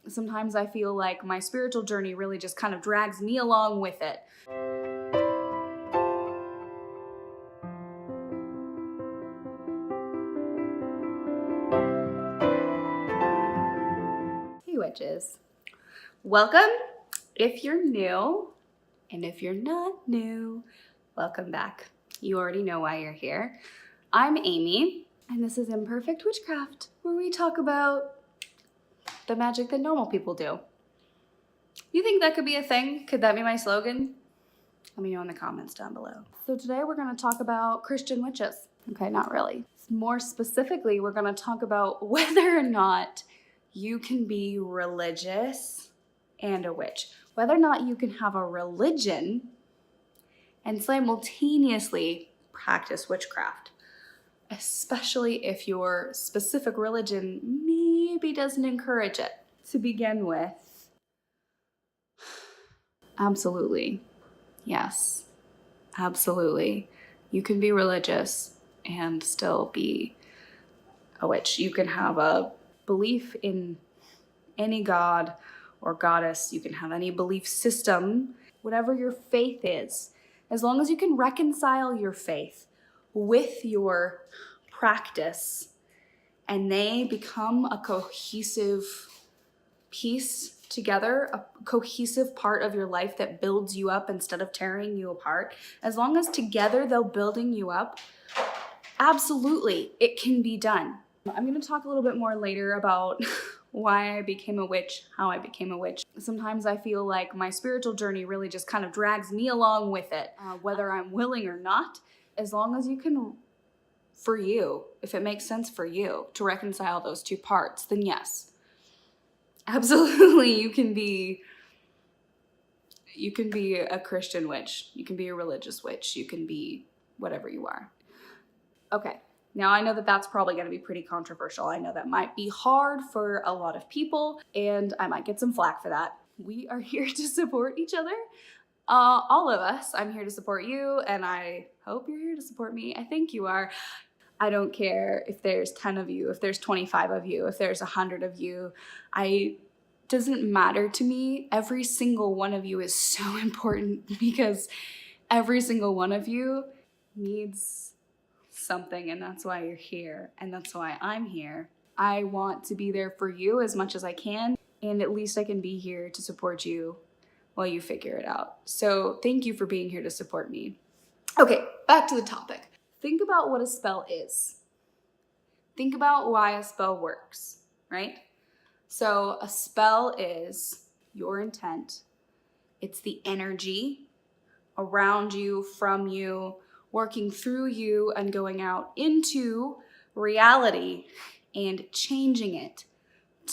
Sometimes I feel like my spiritual journey really just kind of drags me along with it. Hey witches, welcome. If you're new, and if you're not new, welcome back. You already know why you're here. I'm Amy, and this is Imperfect Witchcraft, where we talk about the magic that normal people do. You think that could be a thing? Could that be my slogan? Let me know in the comments down below. So today we're going to talk about Christian witches. Okay, not really. More specifically, we're going to talk about whether or not you can be religious and a witch. Whether or not you can have a religion and simultaneously practice witchcraft. Especially if your specific religion maybe doesn't encourage it. To begin with, absolutely. Yes, absolutely. You can be religious and still be a witch. You can have a belief in any god or goddess. You can have any belief system, whatever your faith is. As long as you can reconcile your faith with your practice and they become a cohesive piece together, a cohesive part of your life that builds you up instead of tearing you apart, as long as together they're building you up, absolutely, it can be done. I'm going to talk a little bit more later about why I became a witch, how I became a witch. Sometimes I feel like my spiritual journey really just kind of drags me along with it, whether I'm willing or not, as long as you can, for you, if it makes sense for you to reconcile those two parts, then yes. Absolutely, you can be a Christian witch. You can be a religious witch. You can be whatever you are. Okay, now I know that that's probably going to be pretty controversial. I know that might be hard for a lot of people, and I might get some flack for that. We are here to support each other. All of us. I'm here to support you, and I hope you're here to support me. I think you are. I don't care if there's 10 of you, if there's 25 of you, if there's 100 of you. Doesn't matter to me. Every single one of you is so important because every single one of you needs something, and that's why you're here, and that's why I'm here. I want to be there for you as much as I can, and at least I can be here to support you while you figure it out. So thank you for being here to support me. Okay, back to the topic. Think about what a spell is. Think about why a spell works, right? So a spell is your intent. It's the energy around you, from you, working through you and going out into reality and changing it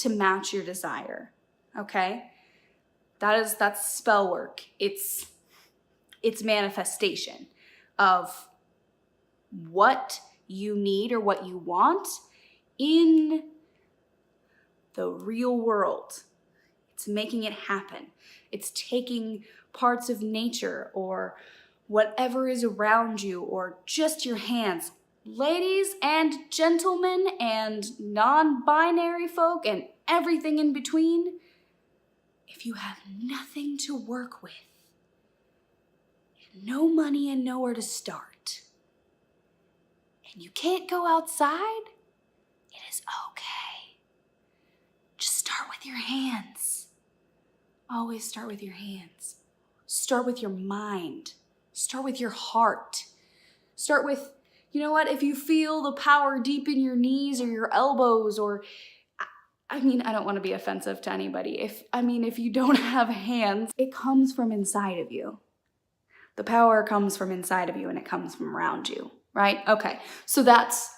to match your desire, okay? That's spell work. It's manifestation of what you need or what you want in the real world. It's making it happen. It's taking parts of nature or whatever is around you or just your hands. Ladies and gentlemen and non-binary folk and everything in between, if you have nothing to work with, no money and nowhere to start, and you can't go outside, it is okay. Just start with your hands. Always start with your hands. Start with your mind. Start with your heart. Start with, you know what, if you feel the power deep in your knees or your elbows, or, I don't want to be offensive to anybody. If you don't have hands, it comes from inside of you. The power comes from inside of you and it comes from around you, right? Okay, so that's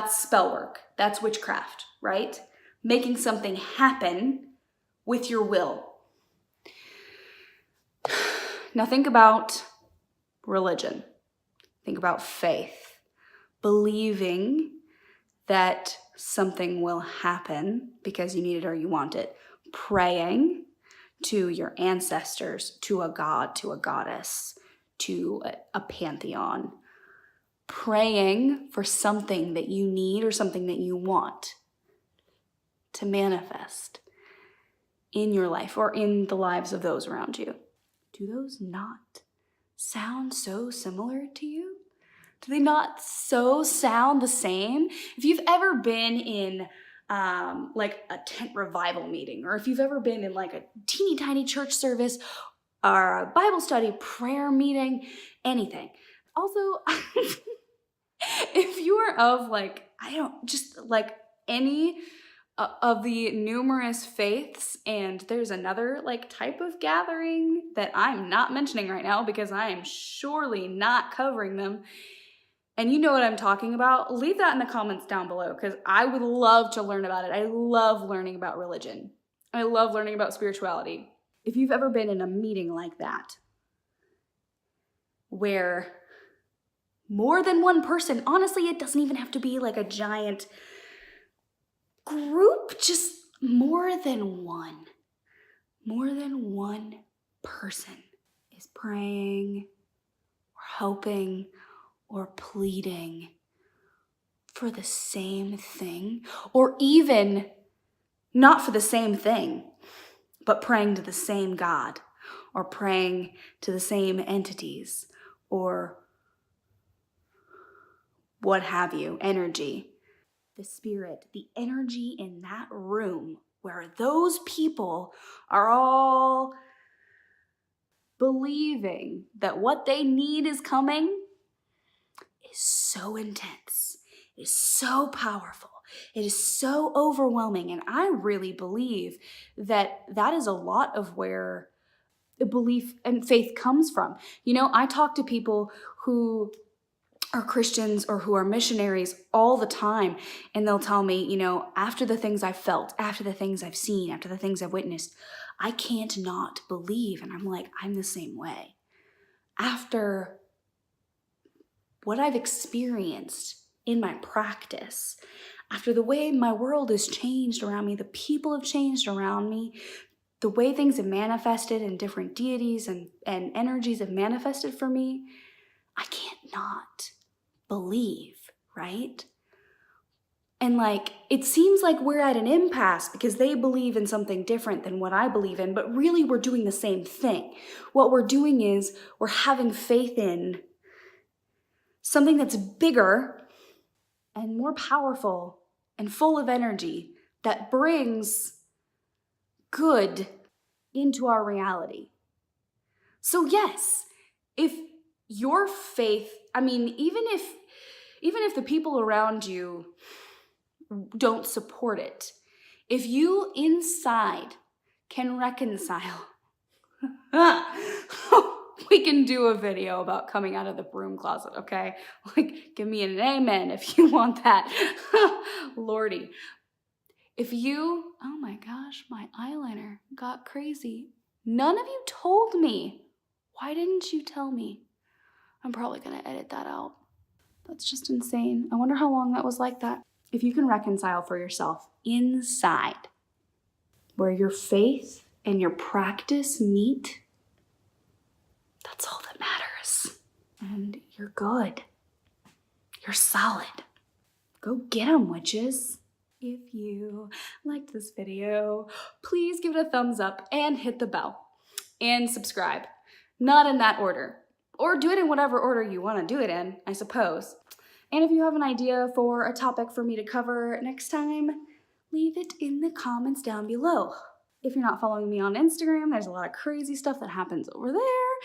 spell work. That's witchcraft, right? Making something happen with your will. Now think about religion. Think about faith. Believing that something will happen because you need it or you want it. Praying to your ancestors, to a god, to a goddess, to a pantheon. Praying for something that you need or something that you want to manifest. in your life or in the lives of those around you. Do those not sound so similar to you? Do they not so sound the same? If you've ever been in like a tent revival meeting, or if you've ever been in like a teeny tiny church service or a Bible study, prayer meeting, anything. Also, if you are of like, just like any of the numerous faiths, and there's another like type of gathering that I'm not mentioning right now because I am surely not covering them, and you know what I'm talking about, leave that in the comments down below because I would love to learn about it. I love learning about religion. I love learning about spirituality. If you've ever been in a meeting like that, where more than one person, honestly, it doesn't even have to be like a giant group, just more than one person is praying or hoping or pleading for the same thing, or even not for the same thing, but praying to the same God, or praying to the same entities, or what have you, energy. The spirit, the energy in that room where those people are all believing that what they need is coming is so intense, is so powerful, it is so overwhelming. And I really believe that that is a lot of where the belief and faith comes from. You know, I talk to people who are Christians or who are missionaries all the time, and they'll tell me, you know, after the things I've felt, after the things I've seen, after the things I've witnessed, I can't not believe. And I'm like, I'm the same way. After what I've experienced in my practice, after the way my world has changed around me, the people have changed around me, the way things have manifested and different deities and energies have manifested for me, I can't not believe, right? And like, it seems like we're at an impasse because they believe in something different than what I believe in, but really we're doing the same thing. What we're doing is we're having faith in something that's bigger and more powerful and full of energy that brings good into our reality. So yes, if your faith, I mean, even if the people around you don't support it, if you inside can reconcile, we can do a video about coming out of the broom closet, okay? Like, give me an amen if you want that. Lordy. If you, oh my gosh, my eyeliner got crazy. None of you told me. Why didn't you tell me? I'm probably gonna edit that out. That's just insane. I wonder how long that was like that. If you can reconcile for yourself inside, where your faith and your practice meet, that's all that matters. And you're good. You're solid. Go get 'em, witches. If you liked this video, please give it a thumbs up and hit the bell and subscribe. Not in that order. Or do it in whatever order you want to do it in, I suppose. And if you have an idea for a topic for me to cover next time, leave it in the comments down below. If you're not following me on Instagram, there's a lot of crazy stuff that happens over there.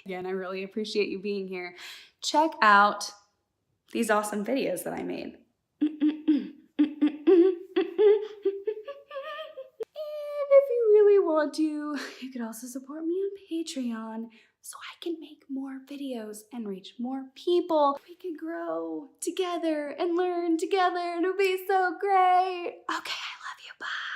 Again, I really appreciate you being here. Check out these awesome videos that I made. And if you really want to, you could also support me on Patreon so I can make more videos and reach more people. We could grow together and learn together. It'll be so great. Okay, I love you. Bye.